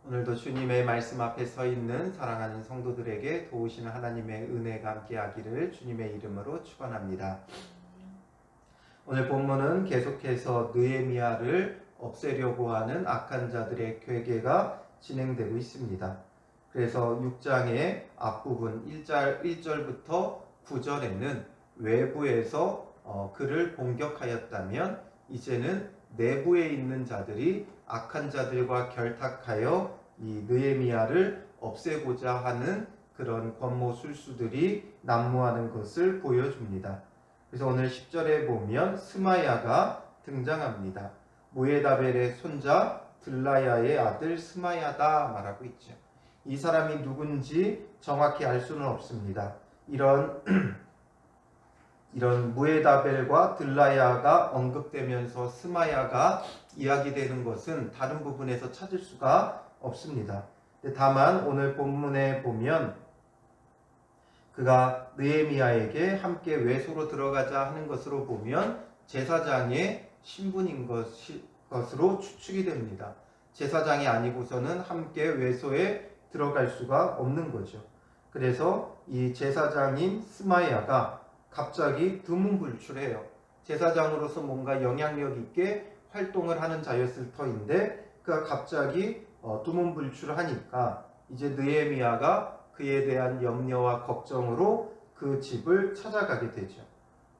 오늘도 주님의 말씀 앞에 서 있는 사랑하는 성도들에게 도우시는 하나님의 은혜가 함께하기를 주님의 이름으로 축원합니다. 오늘 본문은 계속해서 느헤미야를 없애려고 하는 악한 자들의 괴계가 진행되고 있습니다. 그래서 6장의 앞부분 1절부터 9절에는 외부에서 그를 공격하였다면 이제는 내부에 있는 자들이 악한 자들과 결탁하여 이 느헤미야를 없애고자 하는 그런 권모술수들이 난무하는 것을 보여줍니다. 그래서 오늘 10절에 보면 스마야가 등장합니다. 모에다벨의 손자 들라야의 아들 스마야다 말하고 있죠. 이 사람이 누군지 정확히 알 수는 없습니다. 이런 무에다벨과 들라야가 언급되면서 스마야가 이야기되는 것은 다른 부분에서 찾을 수가 없습니다. 다만 오늘 본문에 보면 그가 느헤미야에게 함께 외소로 들어가자 하는 것으로 보면 제사장의 신분인 것으로 추측이 됩니다. 제사장이 아니고서는 함께 외소에 들어갈 수가 없는 거죠. 그래서 이 제사장인 스마야가 갑자기 두문불출해요. 제사장으로서 뭔가 영향력 있게 활동을 하는 자였을 터인데 그가 갑자기 두문불출하니까 이제 느헤미야가 그에 대한 염려와 걱정으로 그 집을 찾아가게 되죠.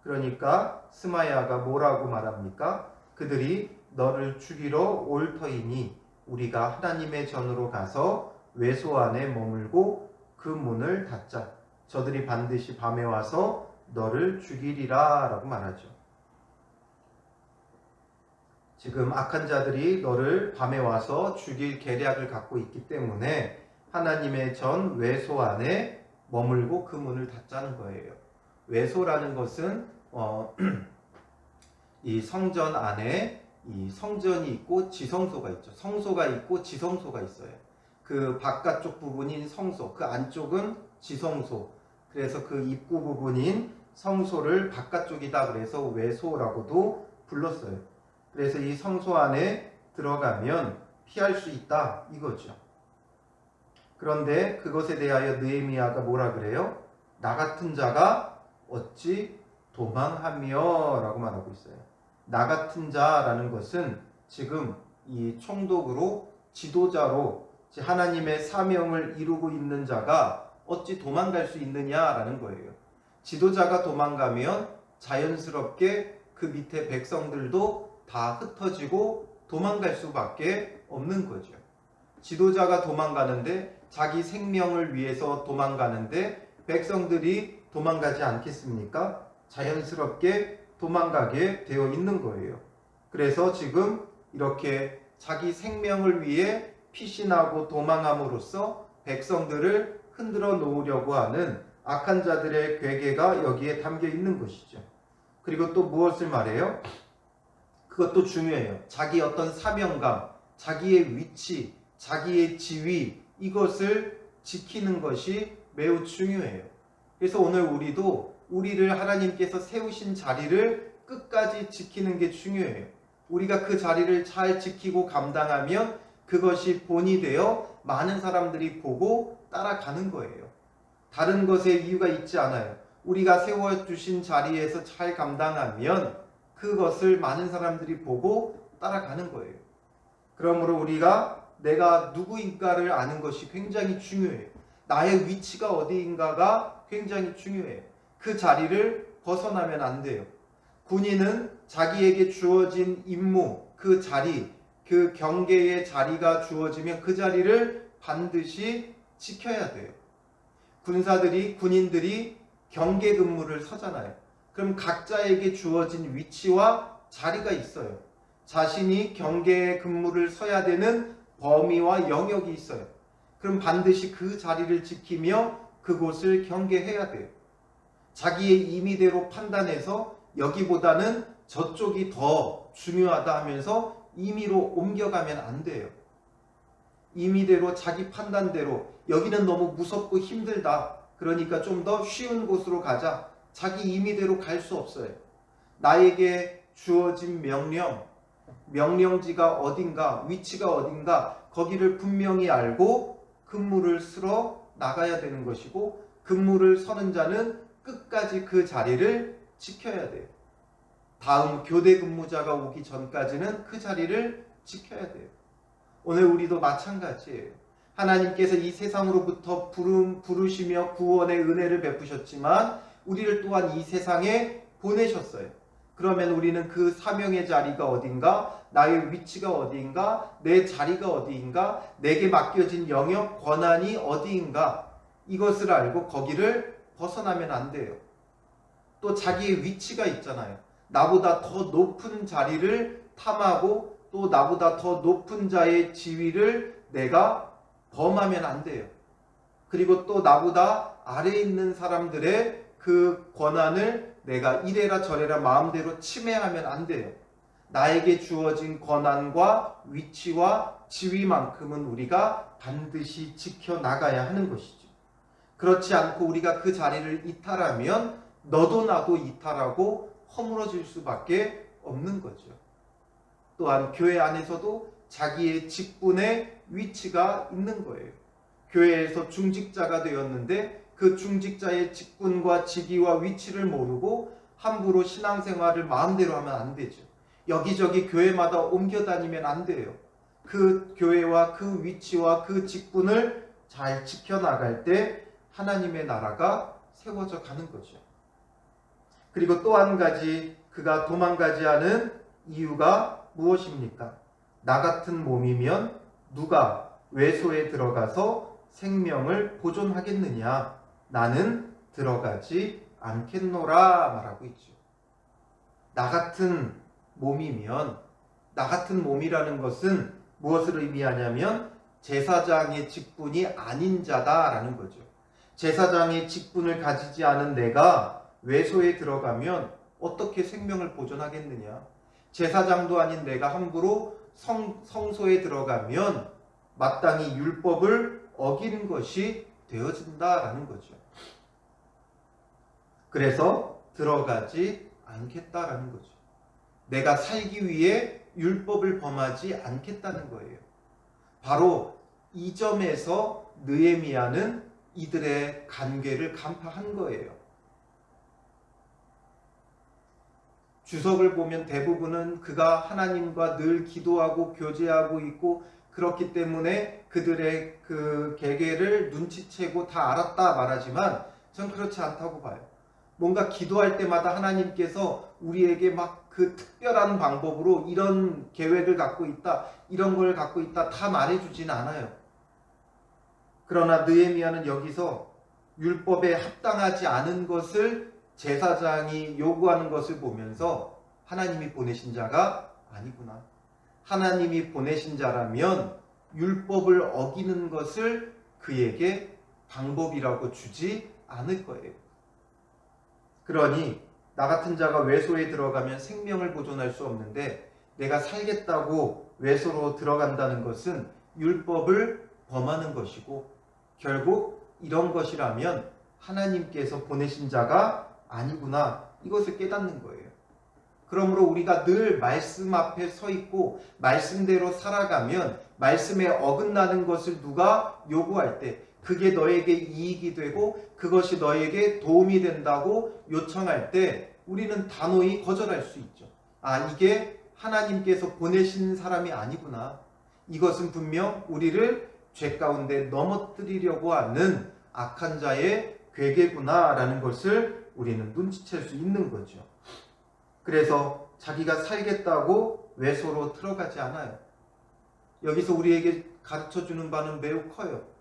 그러니까 스마야가 뭐라고 말합니까? 그들이 너를 죽이러 올 터이니 우리가 하나님의 전으로 가서 외소 안에 머물고 그 문을 닫자. 저들이 반드시 밤에 와서 너를 죽이리라 라고 말하죠. 지금 악한 자들이 너를 밤에 와서 죽일 계략을 갖고 있기 때문에 하나님의 전 외소 안에 머물고 그 문을 닫자는 거예요. 외소라는 것은 이 성전 안에 이 성전이 있고 지성소가 있죠. 성소가 있고 지성소가 있어요. 그 바깥쪽 부분인 성소, 그 안쪽은 지성소. 그래서 그 입구 부분인 성소를 바깥쪽이다 그래서 외소라고도 불렀어요. 그래서 이 성소 안에 들어가면 피할 수 있다 이거죠. 그런데 그것에 대하여 느헤미야가 뭐라 그래요? 나 같은 자가 어찌 도망하며 라고 말하고 있어요. 나 같은 자라는 것은 지금 이 총독으로 지도자로 하나님의 사명을 이루고 있는 자가 어찌 도망갈 수 있느냐라는 거예요. 지도자가 도망가면 자연스럽게 그 밑에 백성들도 다 흩어지고 도망갈 수밖에 없는 거죠. 지도자가 도망가는데 자기 생명을 위해서 도망가는데 백성들이 도망가지 않겠습니까? 자연스럽게 도망가게 되어 있는 거예요. 그래서 지금 이렇게 자기 생명을 위해 피신하고 도망함으로써 백성들을 흔들어 놓으려고 하는 악한 자들의 괴계가 여기에 담겨 있는 것이죠. 그리고 또 무엇을 말해요? 그것도 중요해요. 자기 어떤 사명감, 자기의 위치, 자기의 지위 이것을 지키는 것이 매우 중요해요. 그래서 오늘 우리도 우리를 하나님께서 세우신 자리를 끝까지 지키는 게 중요해요. 우리가 그 자리를 잘 지키고 감당하면 그것이 본이 되어 많은 사람들이 보고 따라가는 거예요. 다른 것에 이유가 있지 않아요. 우리가 세워주신 자리에서 잘 감당하면 그것을 많은 사람들이 보고 따라가는 거예요. 그러므로 우리가 내가 누구인가를 아는 것이 굉장히 중요해요. 나의 위치가 어디인가가 굉장히 중요해요. 그 자리를 벗어나면 안 돼요. 군인은 자기에게 주어진 임무, 그 자리, 그 경계의 자리가 주어지면 그 자리를 반드시 지켜야 돼요. 군인들이 경계 근무를 서잖아요. 그럼 각자에게 주어진 위치와 자리가 있어요. 자신이 경계 근무를 서야 되는 범위와 영역이 있어요. 그럼 반드시 그 자리를 지키며 그곳을 경계해야 돼요. 자기의 임의대로 판단해서 여기보다는 저쪽이 더 중요하다 하면서 임의로 옮겨가면 안 돼요. 임의대로 자기 판단대로 여기는 너무 무섭고 힘들다. 그러니까 좀 더 쉬운 곳으로 가자. 자기 임의대로 갈 수 없어요. 나에게 주어진 명령, 명령지가 어딘가, 위치가 어딘가 거기를 분명히 알고 근무를 쓸어 나가야 되는 것이고, 근무를 서는 자는 끝까지 그 자리를 지켜야 돼요. 다음 교대 근무자가 오기 전까지는 그 자리를 지켜야 돼요. 오늘 우리도 마찬가지예요. 하나님께서 이 세상으로부터 부르시며 구원의 은혜를 베푸셨지만 우리를 또한 이 세상에 보내셨어요. 그러면 우리는 그 사명의 자리가 어딘가, 나의 위치가 어디인가, 내 자리가 어디인가, 내게 맡겨진 영역, 권한이 어디인가, 이것을 알고 거기를 벗어나면 안 돼요. 또 자기의 위치가 있잖아요. 나보다 더 높은 자리를 탐하고 또 나보다 더 높은 자의 지위를 내가 범하면 안 돼요. 그리고 또 나보다 아래에 있는 사람들의 그 권한을 내가 이래라 저래라 마음대로 침해하면 안 돼요. 나에게 주어진 권한과 위치와 지위만큼은 우리가 반드시 지켜나가야 하는 것이죠. 그렇지 않고 우리가 그 자리를 이탈하면 너도 나도 이탈하고 허물어질 수밖에 없는 거죠. 또한 교회 안에서도 자기의 직분의 위치가 있는 거예요. 교회에서 중직자가 되었는데 그 중직자의 직분과 직위와 위치를 모르고 함부로 신앙생활을 마음대로 하면 안 되죠. 여기저기 교회마다 옮겨 다니면 안 돼요. 그 교회와 그 위치와 그 직분을 잘 지켜나갈 때 하나님의 나라가 세워져 가는 거죠. 그리고 또 한 가지 그가 도망가지 않은 이유가 무엇입니까? 나 같은 몸이면 누가 외소에 들어가서 생명을 보존하겠느냐? 나는 들어가지 않겠노라 말하고 있죠. 나 같은 몸이면, 나 같은 몸이라는 것은 무엇을 의미하냐면 제사장의 직분이 아닌 자다라는 거죠. 제사장의 직분을 가지지 않은 내가 외소에 들어가면 어떻게 생명을 보존하겠느냐? 제사장도 아닌 내가 함부로 성소에 들어가면 마땅히 율법을 어기는 것이 되어진다라는 거죠. 그래서 들어가지 않겠다라는 거죠. 내가 살기 위해 율법을 범하지 않겠다는 거예요. 바로 이 점에서 느헤미야는 이들의 간괴를 간파한 거예요. 주석을 보면 대부분은 그가 하나님과 늘 기도하고 교제하고 있고 그렇기 때문에 그들의 그 계계를 눈치채고 다 알았다 말하지만 전 그렇지 않다고 봐요. 뭔가 기도할 때마다 하나님께서 우리에게 막 그 특별한 방법으로 이런 계획을 갖고 있다, 이런 걸 갖고 있다 다 말해주진 않아요. 그러나 느헤미야는 여기서 율법에 합당하지 않은 것을 제사장이 요구하는 것을 보면서 하나님이 보내신 자가 아니구나. 하나님이 보내신 자라면 율법을 어기는 것을 그에게 방법이라고 주지 않을 거예요. 그러니 나 같은 자가 외소에 들어가면 생명을 보존할 수 없는데 내가 살겠다고 외소로 들어간다는 것은 율법을 범하는 것이고 결국 이런 것이라면 하나님께서 보내신 자가 아니구나, 이것을 깨닫는 거예요. 그러므로 우리가 늘 말씀 앞에 서 있고 말씀대로 살아가면 말씀에 어긋나는 것을 누가 요구할 때 그게 너에게 이익이 되고 그것이 너에게 도움이 된다고 요청할 때 우리는 단호히 거절할 수 있죠. 아, 이게 하나님께서 보내신 사람이 아니구나. 이것은 분명 우리를 죄 가운데 넘어뜨리려고 하는 악한 자의 괴계구나라는 것을 우리는 눈치챌 수 있는 거죠. 그래서 자기가 살겠다고 외소로 들어가지 않아요. 여기서 우리에게 가르쳐주는 바는 매우 커요.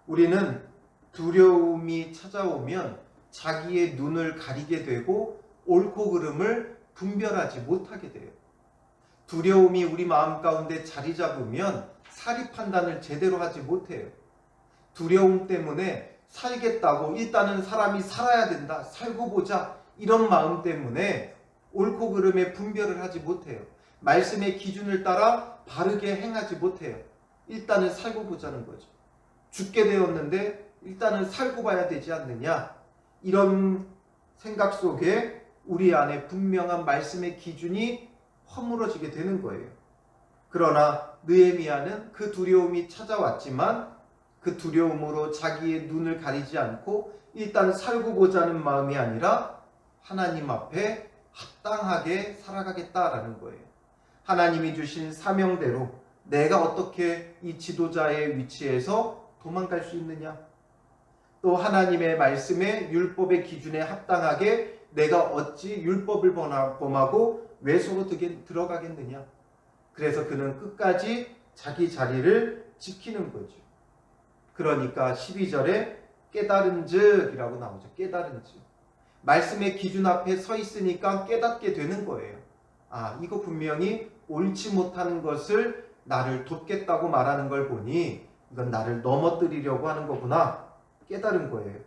우리는 두려움이 찾아오면 자기의 눈을 가리게 되고 옳고 그름을 분별하지 못하게 돼요. 두려움이 우리 마음 가운데 자리 잡으면 사리 판단을 제대로 하지 못해요. 두려움 때문에 살겠다고 일단은 사람이 살아야 된다, 살고 보자, 이런 마음 때문에 옳고 그름의 분별을 하지 못해요. 말씀의 기준을 따라 바르게 행하지 못해요. 일단은 살고 보자는 거죠. 죽게 되었는데 일단은 살고 봐야 되지 않느냐, 이런 생각 속에 우리 안에 분명한 말씀의 기준이 허물어지게 되는 거예요. 그러나 느헤미야는 그 두려움이 찾아왔지만 그 두려움으로 자기의 눈을 가리지 않고 일단 살고 보자는 마음이 아니라 하나님 앞에 합당하게 살아가겠다라는 거예요. 하나님이 주신 사명대로 내가 어떻게 이 지도자의 위치에서 도망갈 수 있느냐? 또 하나님의 말씀에 율법의 기준에 합당하게 내가 어찌 율법을 범하고 외소로 들어가겠느냐? 그래서 그는 끝까지 자기 자리를 지키는 거죠. 그러니까 12절에 깨달은즉이라고 나오죠. 깨달은즉. 말씀의 기준 앞에 서 있으니까 깨닫게 되는 거예요. 아, 이거 분명히 옳지 못하는 것을 나를 돕겠다고 말하는 걸 보니 이건 나를 넘어뜨리려고 하는 거구나 깨달은 거예요.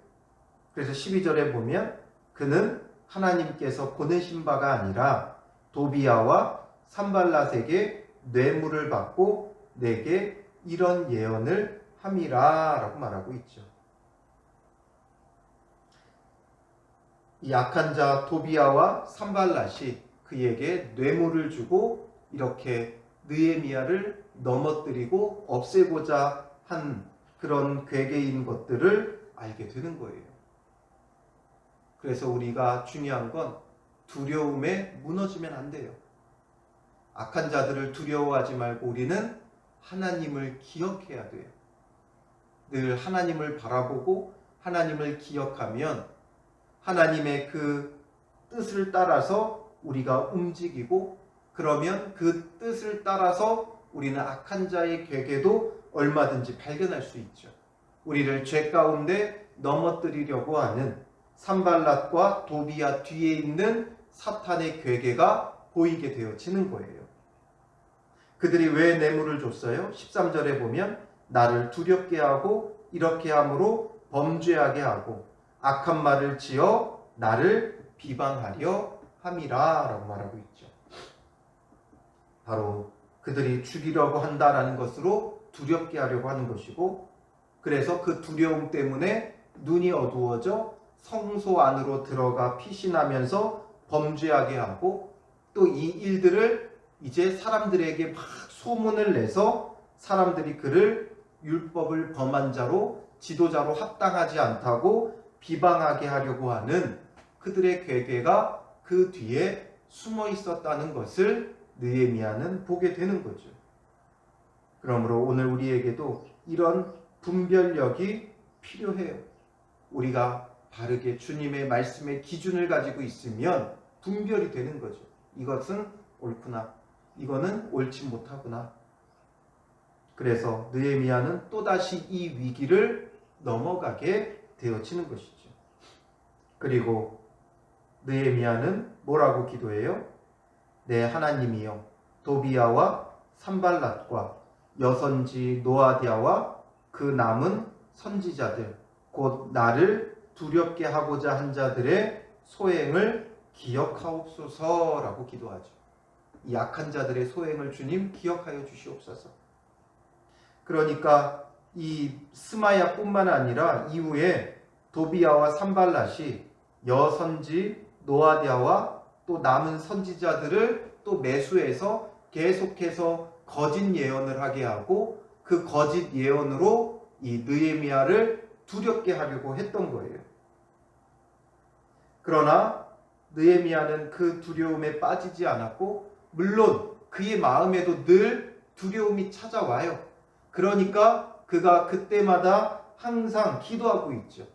그래서 12절에 보면 그는 하나님께서 보내신 바가 아니라 도비야와 산발랏에게 뇌물을 받고 내게 이런 예언을 함이라 라고 말하고 있죠. 이 악한 자 도비야와 산발랏이 그에게 뇌물을 주고 이렇게 느헤미야를 넘어뜨리고 없애고자 한 그런 괴계인 것들을 알게 되는 거예요. 그래서 우리가 중요한 건 두려움에 무너지면 안 돼요. 악한 자들을 두려워하지 말고 우리는 하나님을 기억해야 돼요. 늘 하나님을 바라보고 하나님을 기억하면 하나님의 그 뜻을 따라서 우리가 움직이고 그러면 그 뜻을 따라서 우리는 악한 자의 괴계도 얼마든지 발견할 수 있죠. 우리를 죄 가운데 넘어뜨리려고 하는 산발랏과 도비야 뒤에 있는 사탄의 괴계가 보이게 되어지는 거예요. 그들이 왜 뇌물을 줬어요? 13절에 보면 나를 두렵게 하고 이렇게 함으로 범죄하게 하고 악한 말을 지어 나를 비방하려 함이라 라고 말하고 있죠. 바로 그들이 죽이려고 한다라는 것으로 두렵게 하려고 하는 것이고 그래서 그 두려움 때문에 눈이 어두워져 성소 안으로 들어가 피신하면서 범죄하게 하고 또 이 일들을 이제 사람들에게 막 소문을 내서 사람들이 그를 율법을 범한 자로 지도자로 합당하지 않다고 비방하게 하려고 하는 그들의 괴계가 그 뒤에 숨어 있었다는 것을 느헤미야는 보게 되는 거죠. 그러므로 오늘 우리에게도 이런 분별력이 필요해요. 우리가 바르게 주님의 말씀의 기준을 가지고 있으면 분별이 되는 거죠. 이것은 옳구나. 이거는 옳지 못하구나. 그래서 느헤미야는 또다시 이 위기를 넘어가게 되어지는 것이죠. 그리고 느헤미야는 뭐라고 기도해요? 내 하나님이여 도비야와 산발랏과 여선지 노아디아와 그 남은 선지자들 곧 나를 두렵게 하고자 한 자들의 소행을 기억하옵소서라고 기도하죠. 이 악한 자들의 소행을 주님 기억하여 주시옵소서. 그러니까 이 스마야뿐만 아니라 이후에 도비야와 산발랏이 여선지 노아디아와 또 남은 선지자들을 또 매수해서 계속해서 거짓 예언을 하게 하고 그 거짓 예언으로 이 느헤미야를 두렵게 하려고 했던 거예요. 그러나 느헤미야는 그 두려움에 빠지지 않았고 물론 그의 마음에도 늘 두려움이 찾아와요. 그러니까 그가 그때마다 항상 기도하고 있죠.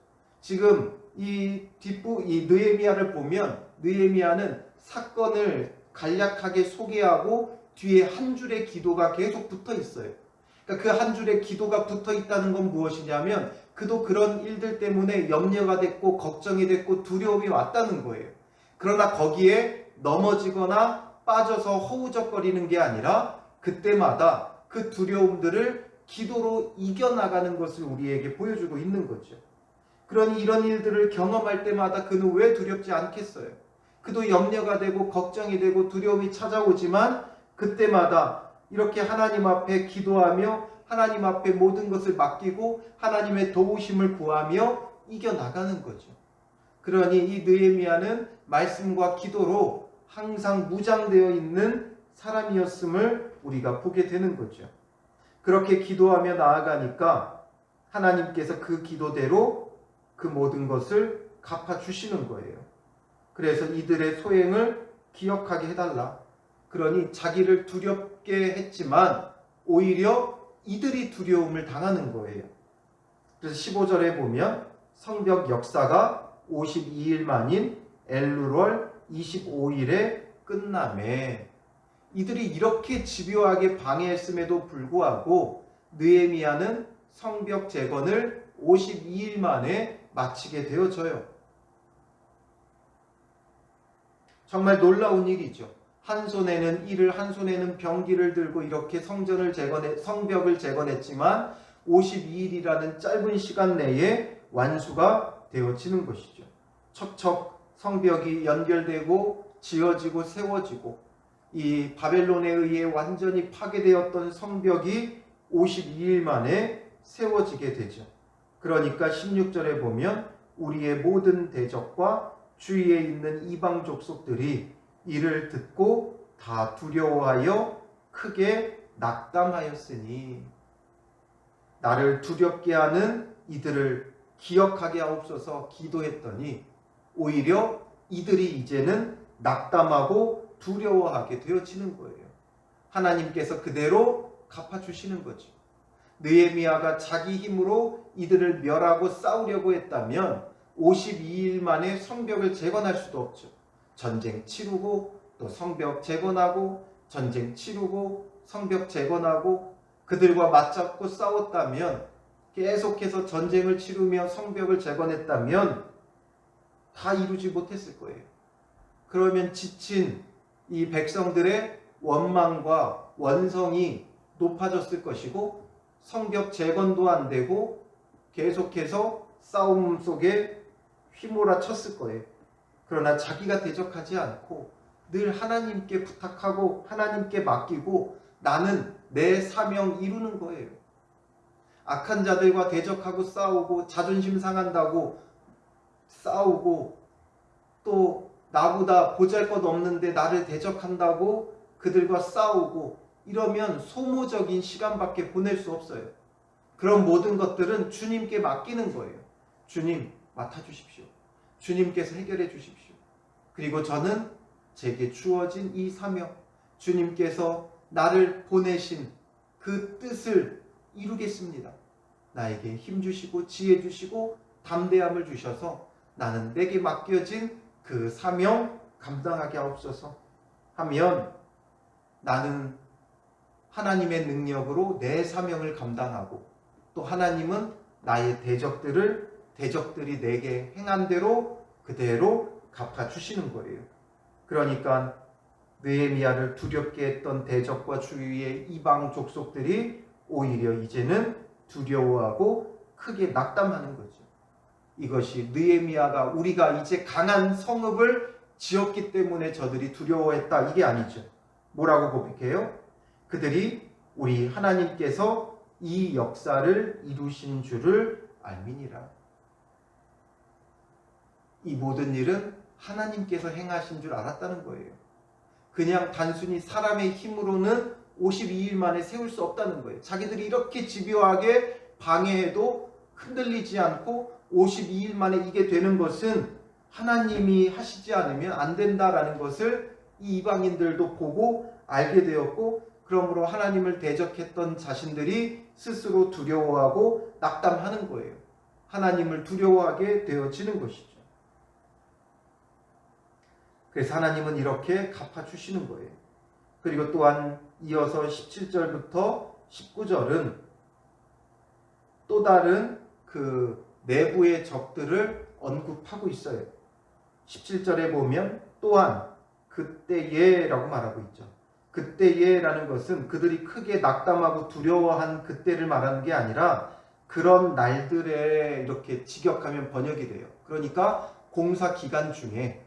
지금 이 느헤미야를 보면 느헤미야는 사건을 간략하게 소개하고 뒤에 한 줄의 기도가 계속 붙어 있어요. 그러니까 그 한 줄의 기도가 붙어 있다는 건 무엇이냐면 그도 그런 일들 때문에 염려가 됐고 걱정이 됐고 두려움이 왔다는 거예요. 그러나 거기에 넘어지거나 빠져서 허우적거리는 게 아니라 그때마다 그 두려움들을 기도로 이겨나가는 것을 우리에게 보여주고 있는 거죠. 그러니 이런 일들을 경험할 때마다 그는 왜 두렵지 않겠어요? 그도 염려가 되고 걱정이 되고 두려움이 찾아오지만 그때마다 이렇게 하나님 앞에 기도하며 하나님 앞에 모든 것을 맡기고 하나님의 도우심을 구하며 이겨나가는 거죠. 그러니 이 느헤미야는 말씀과 기도로 항상 무장되어 있는 사람이었음을 우리가 보게 되는 거죠. 그렇게 기도하며 나아가니까 하나님께서 그 기도대로 그 모든 것을 갚아주시는 거예요. 그래서 이들의 소행을 기억하게 해달라. 그러니 자기를 두렵게 했지만 오히려 이들이 두려움을 당하는 거예요. 그래서 15절에 보면 성벽 역사가 52일 만인 엘루월 25일에 끝나매. 이들이 이렇게 집요하게 방해했음에도 불구하고 느헤미야는 성벽 재건을 52일 만에 마치게 되어져요. 정말 놀라운 일이죠. 한 손에는 이를, 한 손에는 병기를 들고 이렇게 성벽을 재건했지만 52일이라는 짧은 시간 내에 완수가 되어지는 것이죠. 척척 성벽이 연결되고 지어지고 세워지고 이 바벨론에 의해 완전히 파괴되었던 성벽이 52일 만에 세워지게 되죠. 그러니까 16절에 보면 우리의 모든 대적과 주위에 있는 이방 족속들이 이를 듣고 다 두려워하여 크게 낙담하였으니, 나를 두렵게 하는 이들을 기억하게 하옵소서 기도했더니 오히려 이들이 이제는 낙담하고 두려워하게 되어지는 거예요. 하나님께서 그대로 갚아주시는 거죠. 느헤미야가 자기 힘으로 이들을 멸하고 싸우려고 했다면 52일 만에 성벽을 재건할 수도 없죠. 전쟁 치르고 또 성벽 재건하고, 전쟁 치르고 성벽 재건하고, 그들과 맞잡고 싸웠다면, 계속해서 전쟁을 치르며 성벽을 재건했다면 다 이루지 못했을 거예요. 그러면 지친 이 백성들의 원망과 원성이 높아졌을 것이고, 성벽 재건도 안 되고 계속해서 싸움 속에 휘몰아쳤을 거예요. 그러나 자기가 대적하지 않고 늘 하나님께 부탁하고 하나님께 맡기고 나는 내 사명 이루는 거예요. 악한 자들과 대적하고 싸우고 자존심 상한다고 싸우고, 또 나보다 보잘것없는데 나를 대적한다고 그들과 싸우고, 이러면 소모적인 시간밖에 보낼 수 없어요. 그런 모든 것들은 주님께 맡기는 거예요. 주님 맡아주십시오. 주님께서 해결해 주십시오. 그리고 저는 제게 주어진 이 사명, 주님께서 나를 보내신 그 뜻을 이루겠습니다. 나에게 힘 주시고 지혜 주시고 담대함을 주셔서 나는 내게 맡겨진 그 사명 감당하게 하옵소서 하면, 나는 하나님의 능력으로 내 사명을 감당하고, 또 하나님은 나의 대적들이 내게 행한 대로 그대로 갚아주시는 거예요. 그러니까 느헤미야를 두렵게 했던 대적과 주위의 이방 족속들이 오히려 이제는 두려워하고 크게 낙담하는 거죠. 이것이 느헤미야가 우리가 이제 강한 성읍을 지었기 때문에 저들이 두려워했다, 이게 아니죠. 뭐라고 고백해요? 그들이 우리 하나님께서 이 역사를 이루신 줄을 알미니라. 이 모든 일은 하나님께서 행하신 줄 알았다는 거예요. 그냥 단순히 사람의 힘으로는 52일 만에 세울 수 없다는 거예요. 자기들이 이렇게 집요하게 방해해도 흔들리지 않고 52일 만에 이게 되는 것은 하나님이 하시지 않으면 안 된다라는 것을 이 이방인들도 보고 알게 되었고, 그러므로 하나님을 대적했던 자신들이 스스로 두려워하고 낙담하는 거예요. 하나님을 두려워하게 되어지는 것이죠. 그래서 하나님은 이렇게 갚아주시는 거예요. 그리고 또한 이어서 17절부터 19절은 또 다른 그 내부의 적들을 언급하고 있어요. 17절에 보면 또한 그때에라고 말하고 있죠. 그때에라는 것은 그들이 크게 낙담하고 두려워한 그때를 말하는 게 아니라 그런 날들에 이렇게 직역하면 번역이 돼요. 그러니까 공사 기간 중에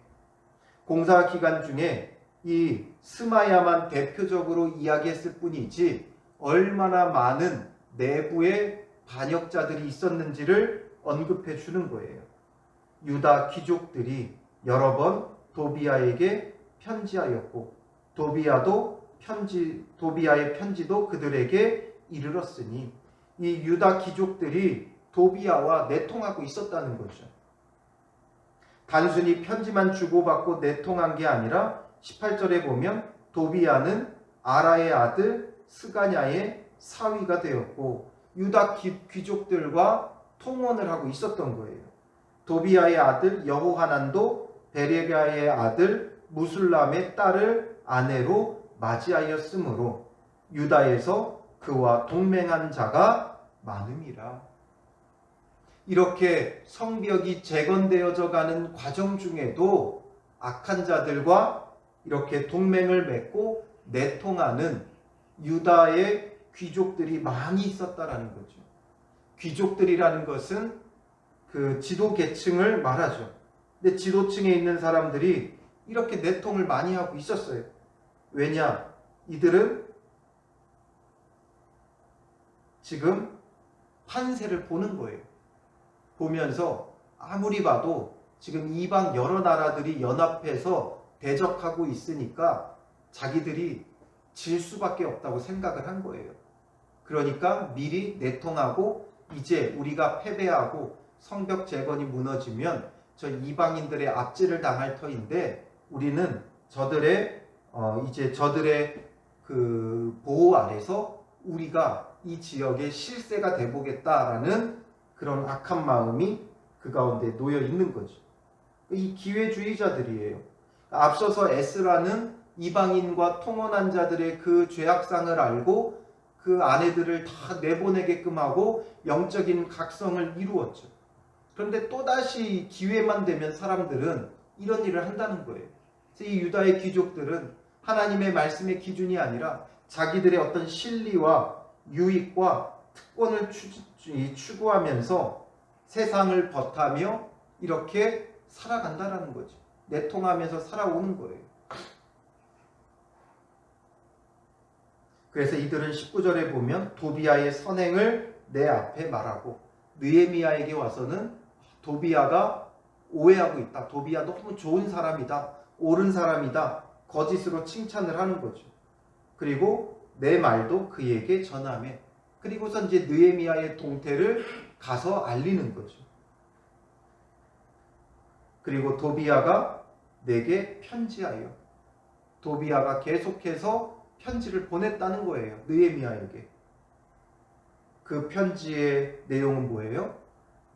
이 스마야만 대표적으로 이야기했을 뿐이지 얼마나 많은 내부의 반역자들이 있었는지를 언급해 주는 거예요. 유다 귀족들이 여러 번 도비야에게 편지하였고, 도비야도 도비아의 편지도 그들에게 이르렀으니 이 유다 귀족들이 도비아와 내통하고 있었다는 거죠. 단순히 편지만 주고받고 내통한 게 아니라 18절에 보면 도비아는 아라의 아들 스가냐의 사위가 되었고 유다 귀족들과 통혼을 하고 있었던 거예요. 도비아의 아들 여호하난도 베레가의 아들 무술람의 딸을 아내로 맞이하였으므로 유다에서 그와 동맹한 자가 많음이라. 이렇게 성벽이 재건되어져 가는 과정 중에도 악한 자들과 이렇게 동맹을 맺고 내통하는 유다의 귀족들이 많이 있었다라는 거죠. 귀족들이라는 것은 그 지도 계층을 말하죠. 근데 지도층에 있는 사람들이 이렇게 내통을 많이 하고 있었어요. 왜냐? 이들은 지금 환세를 보는 거예요. 보면서 아무리 봐도 지금 이방 여러 나라들이 연합해서 대적하고 있으니까 자기들이 질 수밖에 없다고 생각을 한 거예요. 그러니까 미리 내통하고 이제 우리가 패배하고 성벽 재건이 무너지면 저 이방인들의 압제를 당할 터인데 우리는 저들의 그 보호 아래서 우리가 이 지역의 실세가 돼보겠다라는 그런 악한 마음이 그 가운데 놓여 있는 거죠. 이 기회주의자들이에요. 앞서서 에스라는 이방인과 통혼한 자들의 그 죄악상을 알고 그 아내들을 다 내보내게끔 하고 영적인 각성을 이루었죠. 그런데 또다시 기회만 되면 사람들은 이런 일을 한다는 거예요. 그래서 이 유다의 귀족들은 하나님의 말씀의 기준이 아니라 자기들의 어떤 실리와 유익과 특권을 추구하면서 세상을 벗하며 이렇게 살아간다라는 거죠. 내통하면서 살아오는 거예요. 그래서 이들은 19절에 보면 도비아의 선행을 내 앞에 말하고 느헤미야에게 와서는 도비아가 오해하고 있다. 도비아 너무 좋은 사람이다. 옳은 사람이다. 거짓으로 칭찬을 하는 거죠. 그리고 내 말도 그에게 전하매. 그리고서 이제 느헤미야의 동태를 가서 알리는 거죠. 그리고 도비아가 내게 편지하여. 도비아가 계속해서 편지를 보냈다는 거예요. 느헤미야에게. 그 편지의 내용은 뭐예요?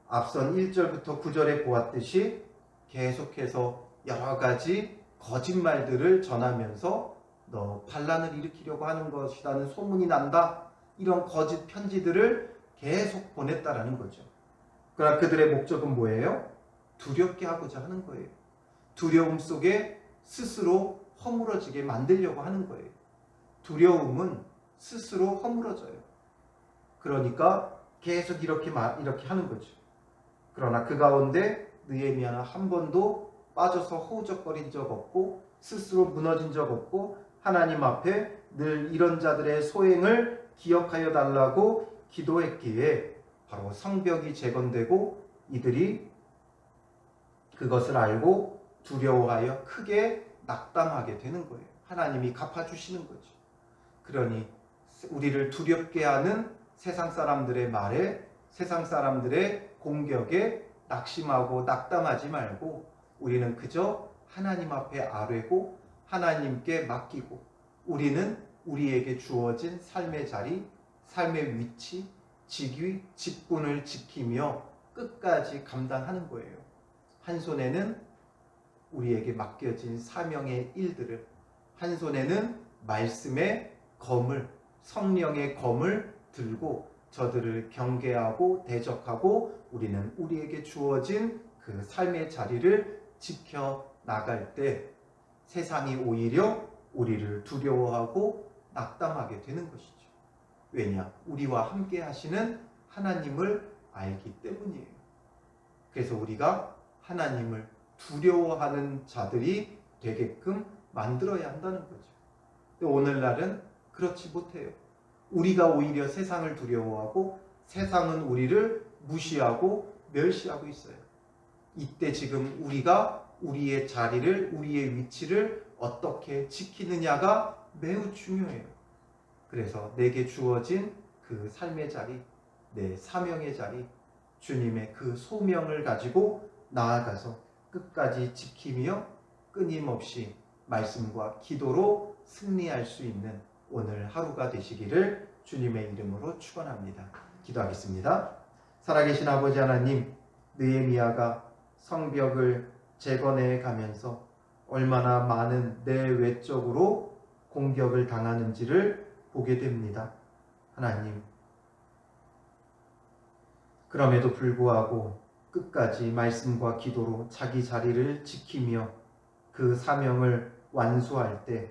앞선 1절부터 9절에 보았듯이 계속해서 여러 가지 거짓말들을 전하면서 너 반란을 일으키려고 하는 것이라는 소문이 난다. 이런 거짓 편지들을 계속 보냈다라는 거죠. 그러나 그들의 목적은 뭐예요? 두렵게 하고자 하는 거예요. 두려움 속에 스스로 허물어지게 만들려고 하는 거예요. 두려움은 스스로 허물어져요. 그러니까 계속 이렇게 하는 거죠. 그러나 그 가운데 느헤미야는 한 번도 빠져서 허우적거린 적 없고 스스로 무너진 적 없고 하나님 앞에 늘 이런 자들의 소행을 기억하여 달라고 기도했기에 바로 성벽이 재건되고 이들이 그것을 알고 두려워하여 크게 낙담하게 되는 거예요. 하나님이 갚아주시는 거죠. 그러니 우리를 두렵게 하는 세상 사람들의 말에, 세상 사람들의 공격에 낙심하고 낙담하지 말고 우리는 그저 하나님 앞에 아뢰고 하나님께 맡기고 우리는 우리에게 주어진 삶의 자리, 삶의 위치, 직위, 직분을 지키며 끝까지 감당하는 거예요. 한 손에는 우리에게 맡겨진 사명의 일들을, 한 손에는 말씀의 검을, 성령의 검을 들고 저들을 경계하고 대적하고 우리는 우리에게 주어진 그 삶의 자리를 지켜 나갈 때 세상이 오히려 우리를 두려워하고 낙담하게 되는 것이죠. 왜냐? 우리와 함께 하시는 하나님을 알기 때문이에요. 그래서 우리가 하나님을 두려워하는 자들이 되게끔 만들어야 한다는 거죠. 근데 오늘날은 그렇지 못해요. 우리가 오히려 세상을 두려워하고 세상은 우리를 무시하고 멸시하고 있어요. 이때 지금 우리가 우리의 자리를, 우리의 위치를 어떻게 지키느냐가 매우 중요해요. 그래서 내게 주어진 그 삶의 자리, 내 사명의 자리, 주님의 그 소명을 가지고 나아가서 끝까지 지키며 끊임없이 말씀과 기도로 승리할 수 있는 오늘 하루가 되시기를 주님의 이름으로 축원합니다. 기도하겠습니다. 살아계신 아버지 하나님, 느헤미야가 성벽을 재건해 가면서 얼마나 많은 내 외적으로 공격을 당하는지를 보게 됩니다. 하나님, 그럼에도 불구하고 끝까지 말씀과 기도로 자기 자리를 지키며 그 사명을 완수할 때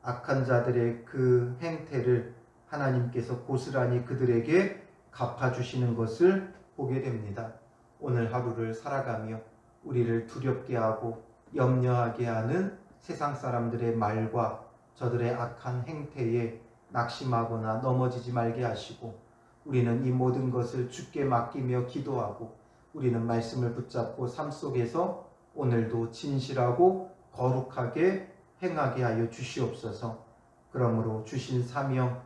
악한 자들의 그 행태를 하나님께서 고스란히 그들에게 갚아주시는 것을 보게 됩니다. 오늘 하루를 살아가며 우리를 두렵게 하고 염려하게 하는 세상 사람들의 말과 저들의 악한 행태에 낙심하거나 넘어지지 말게 하시고, 우리는 이 모든 것을 주께 맡기며 기도하고 우리는 말씀을 붙잡고 삶 속에서 오늘도 진실하고 거룩하게 행하게 하여 주시옵소서. 그러므로 주신 사명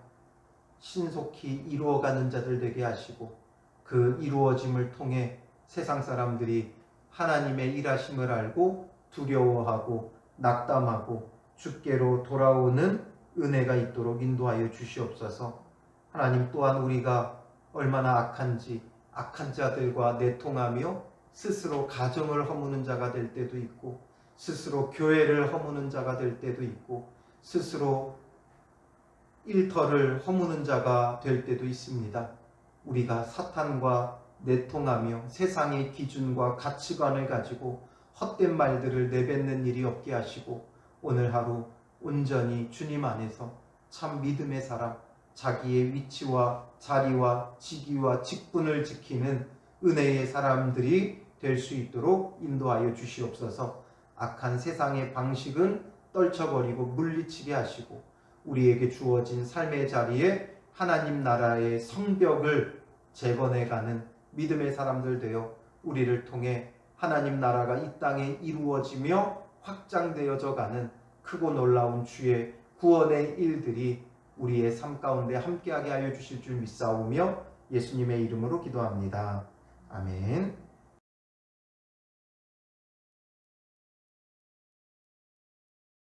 신속히 이루어가는 자들 되게 하시고, 그 이루어짐을 통해 세상 사람들이 하나님의 일하심을 알고 두려워하고 낙담하고 주께로 돌아오는 은혜가 있도록 인도하여 주시옵소서. 하나님, 또한 우리가 얼마나 악한지 악한 자들과 내통하며 스스로 가정을 허무는 자가 될 때도 있고, 스스로 교회를 허무는 자가 될 때도 있고, 스스로 일터를 허무는 자가 될 때도 있습니다. 우리가 사탄과 내통하며 세상의 기준과 가치관을 가지고 헛된 말들을 내뱉는 일이 없게 하시고, 오늘 하루 온전히 주님 안에서 참 믿음의 사람, 자기의 위치와 자리와 직위와 직분을 지키는 은혜의 사람들이 될 수 있도록 인도하여 주시옵소서. 악한 세상의 방식은 떨쳐버리고 물리치게 하시고, 우리에게 주어진 삶의 자리에 하나님 나라의 성벽을 재건해가는 믿음의 사람들 되어 우리를 통해 하나님 나라가 이 땅에 이루어지며 확장되어져 가는 크고 놀라운 주의 구원의 일들이 우리의 삶 가운데 함께하게 하여 주실 줄 믿사오며 예수님의 이름으로 기도합니다. 아멘.